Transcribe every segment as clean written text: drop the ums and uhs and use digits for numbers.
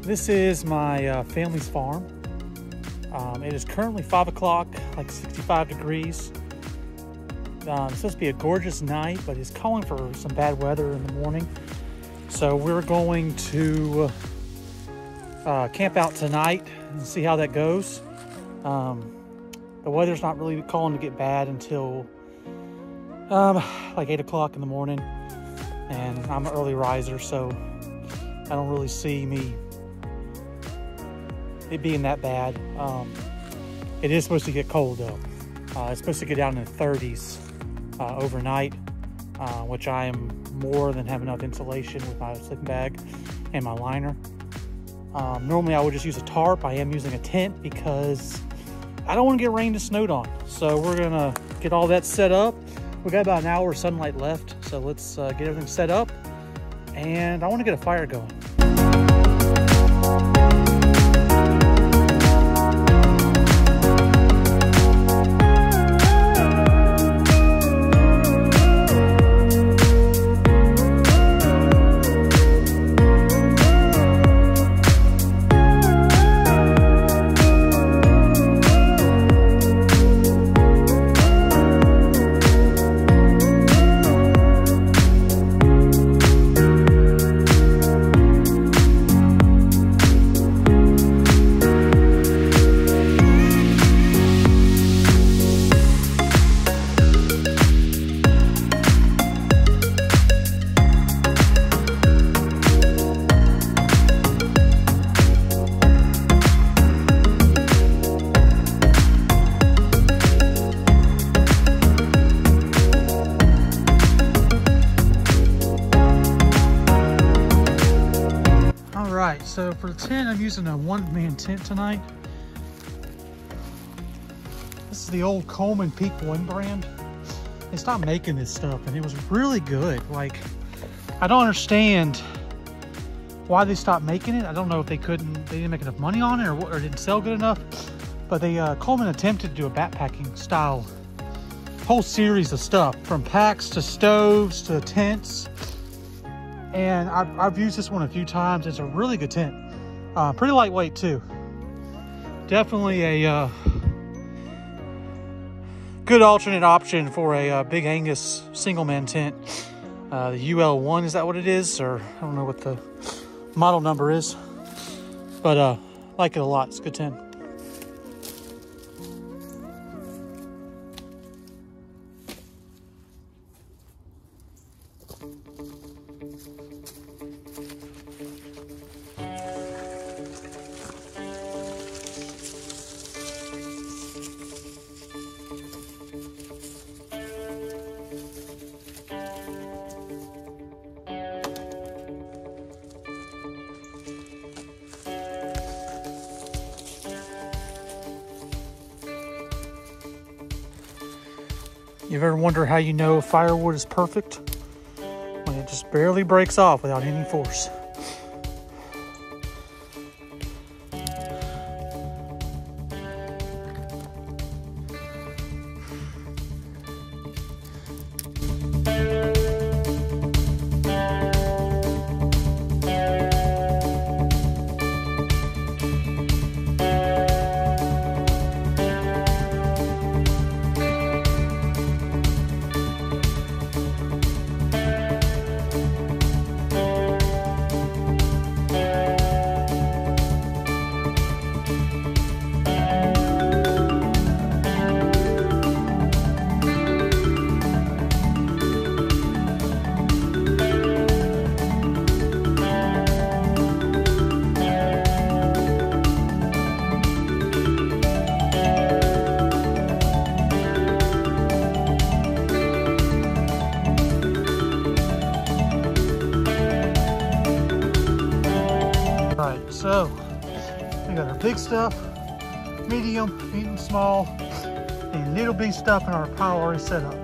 This is my family's farm. It is currently 5 o'clock, like 65 degrees. It's supposed to be a gorgeous night, but it's calling for some bad weather in the morning. So we're going to camp out tonight and see how that goes. The weather's not really calling to get bad until like 8 o'clock in the morning. And I'm an early riser, so I don't really see it being that bad. It is supposed to get cold though. It's supposed to get down in the 30s overnight, which I am more than have enough insulation with my sleeping bag and my liner. Normally I would just use a tarp. I am using a tent because I don't want to get rained and snowed on. So we're gonna get all that set up. We got about an hour of sunlight left, so let's get everything set up. And I want to get a fire going. So for the tent, I'm using a one-man tent tonight. This is the old Coleman Peak 1 brand. They stopped making this stuff and it was really good. Like, I don't understand why they stopped making it. I don't know if they didn't make enough money on it or didn't sell good enough. But Coleman attempted to do a backpacking style whole series of stuff, from packs to stoves to tents. And I've used this one a few times. It's a really good tent. Pretty lightweight too. Definitely a good alternate option for a Big Angus single man tent. The UL1, is that what it is? Or I don't know what the model number is. But like it a lot. It's a good tent. You ever wonder how you know firewood is perfect? When it just barely breaks off without any force. So we got our big stuff, medium, medium, small, and little bitty stuff in our pile already set up.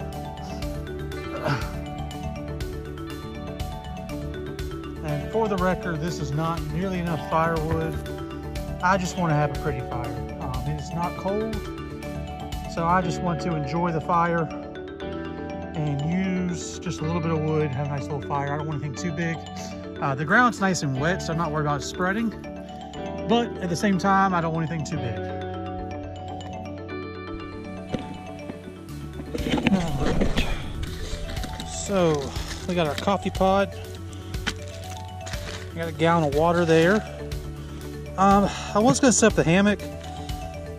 And for the record, this is not nearly enough firewood. I just want to have a pretty fire. It is not cold, so I just want to enjoy the fire and use just a little bit of wood, have a nice little fire. I don't want anything too big. The ground's nice and wet, so I'm not worried about it spreading. but at the same time, I don't want anything too big. All right. So we got our coffee pot. We got a gallon of water there. I was gonna set up the hammock,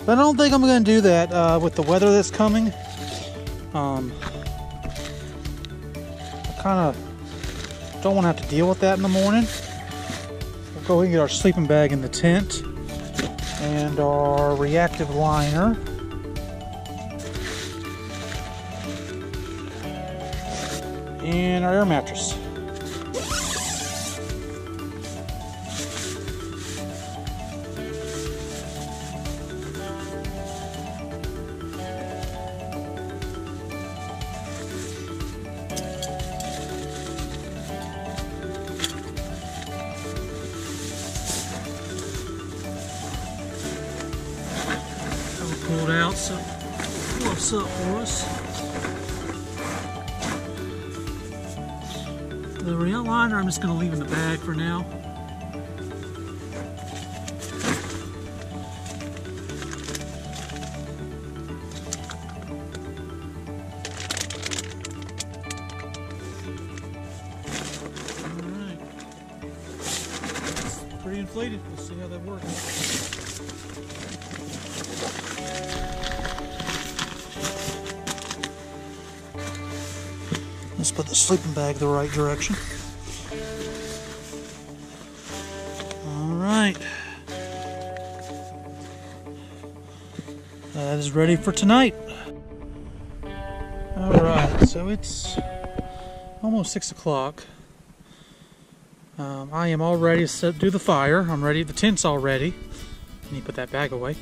but I don't think I'm gonna do that with the weather that's coming. I kind of don't want to have to deal with that in the morning. We'll go ahead and get our sleeping bag in the tent and our reactive liner. And our air mattress. Pulled out, so what's up for us? The real liner I'm just going to leave in the bag for now. Alright. It's pretty inflated. We'll see how that works. Let's put the sleeping bag the right direction. All right. That is ready for tonight. All right, so it's almost 6 o'clock. I am all ready to do the fire. I'm ready. The tent's all ready. I need to put that bag away.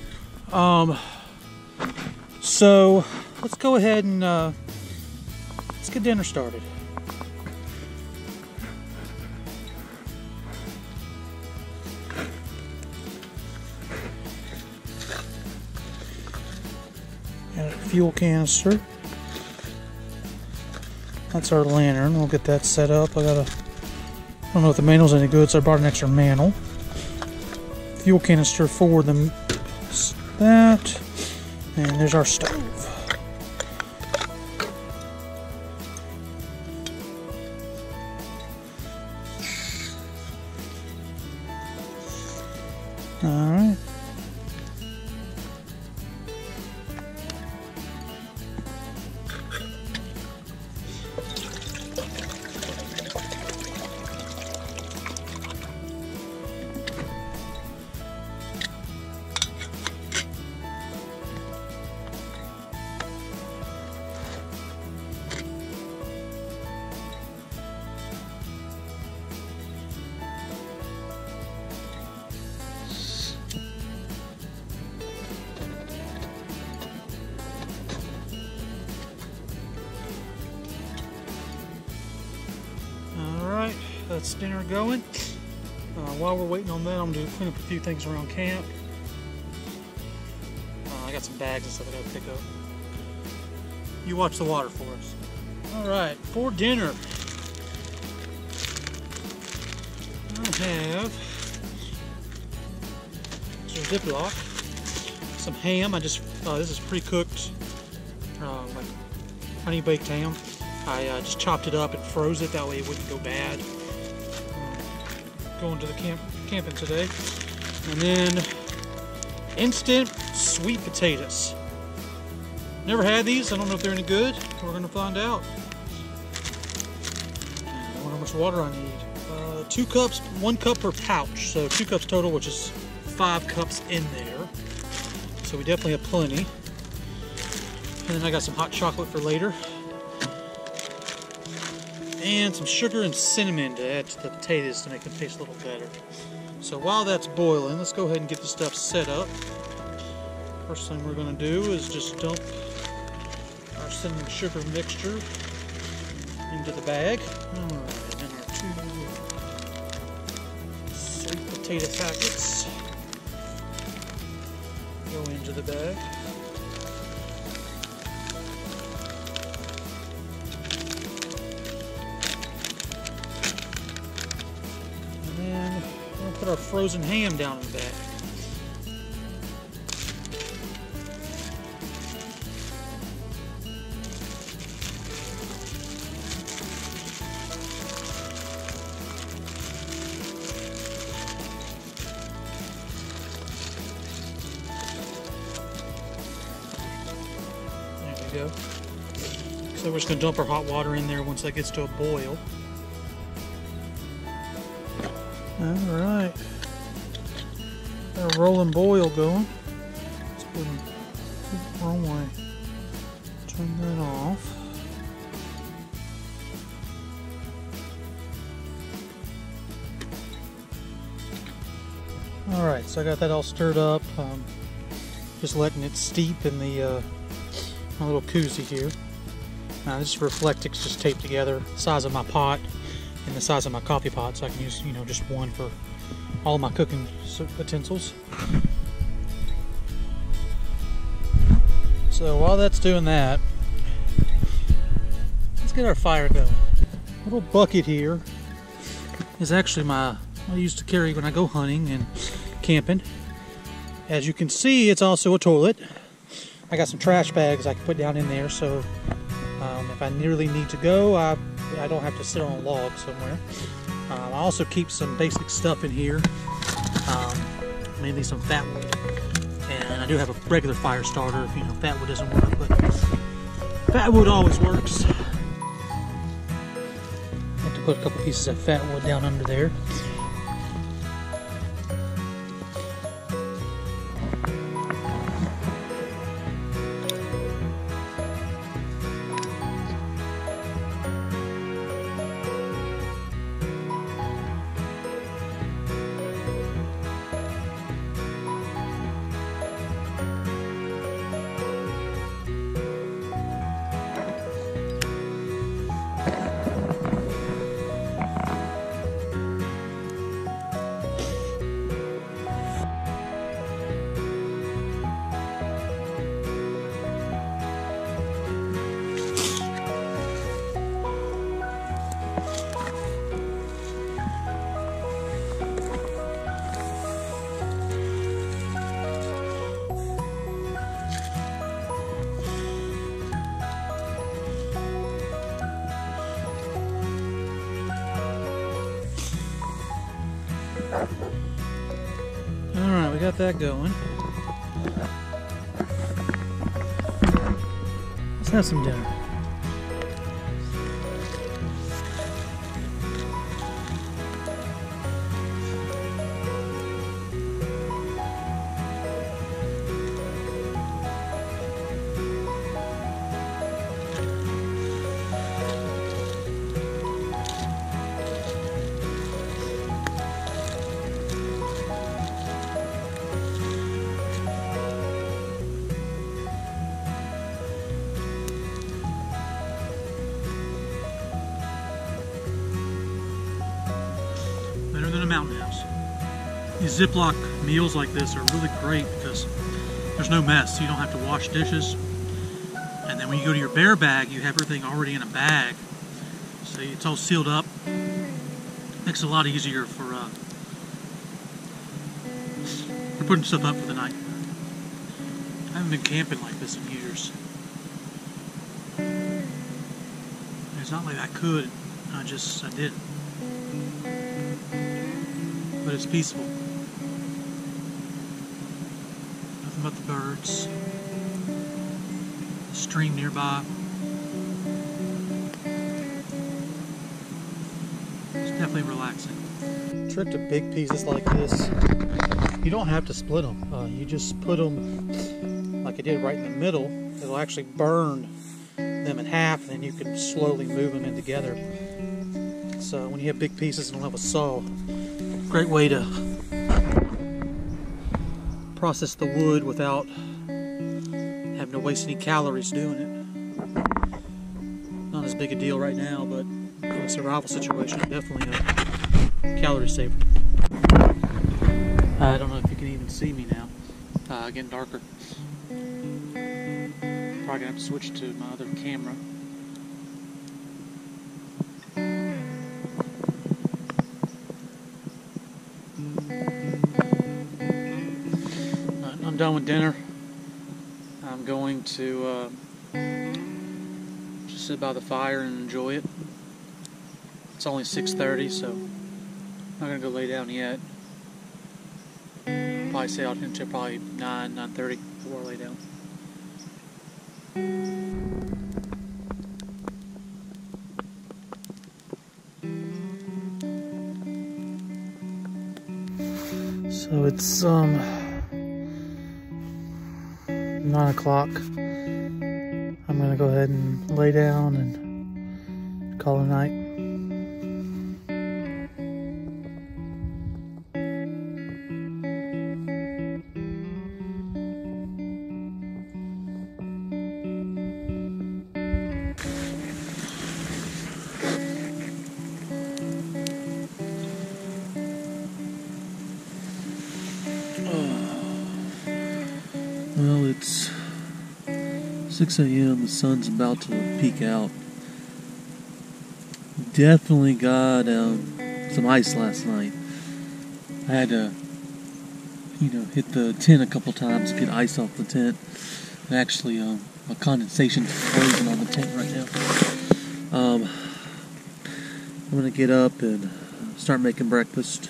So let's go ahead and let's get dinner started. Got a fuel canister. That's our lantern. We'll get that set up. I don't know if the manual's any good, so I brought an extra manual. Fuel canister for that. And there's our stove. All right. That's dinner going. While we're waiting on that, I'm going to clean up a few things around camp. I got some bags and stuff I got to pick up. You watch the water for us. Alright, for dinner, I have some Ziploc, some ham. This is pre-cooked, like honey baked ham. I just chopped it up and froze it, that way it wouldn't go bad. Going to the camping today. And then instant sweet potatoes. Never had these. I don't know if they're any good. We're gonna find out. I wonder how much water I need. 2 cups, 1 cup per pouch. So 2 cups total, which is 5 cups in there. So we definitely have plenty. And then I got some hot chocolate for later. And some sugar and cinnamon to add to the potatoes to make them taste a little better. So while that's boiling, let's go ahead and get the stuff set up. First thing we're going to do is just dump our cinnamon sugar mixture into the bag. Alright, and our 2 sweet potato packets go into the bag. Put our frozen ham down in the bag. to go. So we're just going to dump our hot water in there once that gets to a boil. Alright. Got a rolling boil going. Let's put it the wrong way. Turn that off. Alright, so I got that all stirred up. Just letting it steep in the my little koozie here. Now this Reflectix just taped together the size of my pot and the size of my coffee pot, so I can use, you know, just one for all my cooking utensils. So while that's doing that, let's get our fire going. Little bucket here is actually what I used to carry when I go hunting and camping. As you can see, it's also a toilet. I got some trash bags I can put down in there, so if I really need to go, I don't have to sit on a log somewhere. I also keep some basic stuff in here, mainly some fat wood. And I do have a regular fire starter if, you know, fat wood doesn't work, but fat wood always works. I have to put a couple pieces of fat wood down under there. Alright, we got that going. Let's have some dinner. Than a mountain house. These Ziploc meals like this are really great because there's no mess. You don't have to wash dishes. And then when you go to your bear bag, you have everything already in a bag. So it's all sealed up. Makes it a lot easier for putting stuff up for the night. I haven't been camping like this in years. It's not like I could. I didn't. But it's peaceful. Nothing but the birds. The stream nearby. It's definitely relaxing. Trick to big pieces like this, you don't have to split them. You just put them like I did right in the middle. It'll actually burn them in half, and then you can slowly move them in together. So when you have big pieces and don't have a saw, great way to process the wood without having to waste any calories doing it. Not as big a deal right now, but in a survival situation, definitely a calorie saver. I don't know if you can even see me now. Getting darker. Probably gonna have to switch to my other camera. I'm done with dinner. I'm going to just sit by the fire and enjoy it. It's only 6:30, so I'm not going to go lay down yet. Probably stay out until probably 9:30 before I lay down. So it's 9 o'clock. I'm gonna go ahead and lay down and call it a night. Well, it's 6 a.m. The sun's about to peek out. Definitely got some ice last night. I had to, hit the tent a couple times to get ice off the tent. And actually, a condensation frozen on the tent right now. I'm gonna get up and start making breakfast.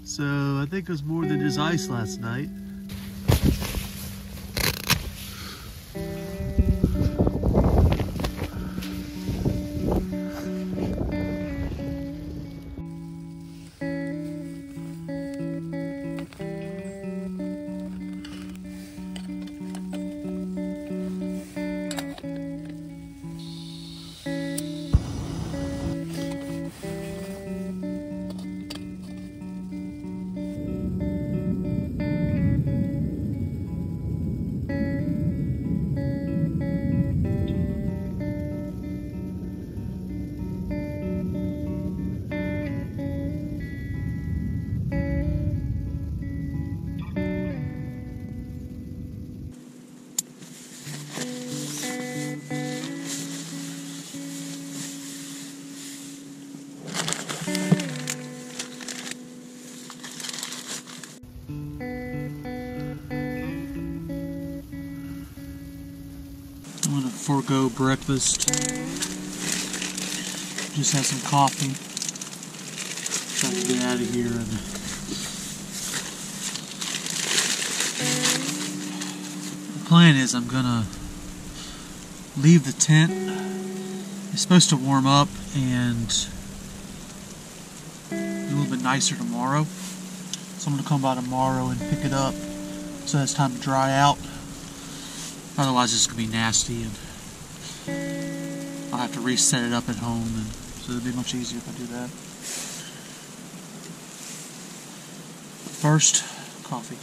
So I think it was more than just ice last night. I'm gonna forego breakfast. Just have some coffee. Try to get out of here. And the plan is I'm gonna leave the tent. It's supposed to warm up and be a little bit nicer tomorrow. So I'm gonna come by tomorrow and pick it up so it's time to dry out. Otherwise it's going to be nasty and I'll have to reset it up at home, and so it'll be much easier if I do that. First, coffee.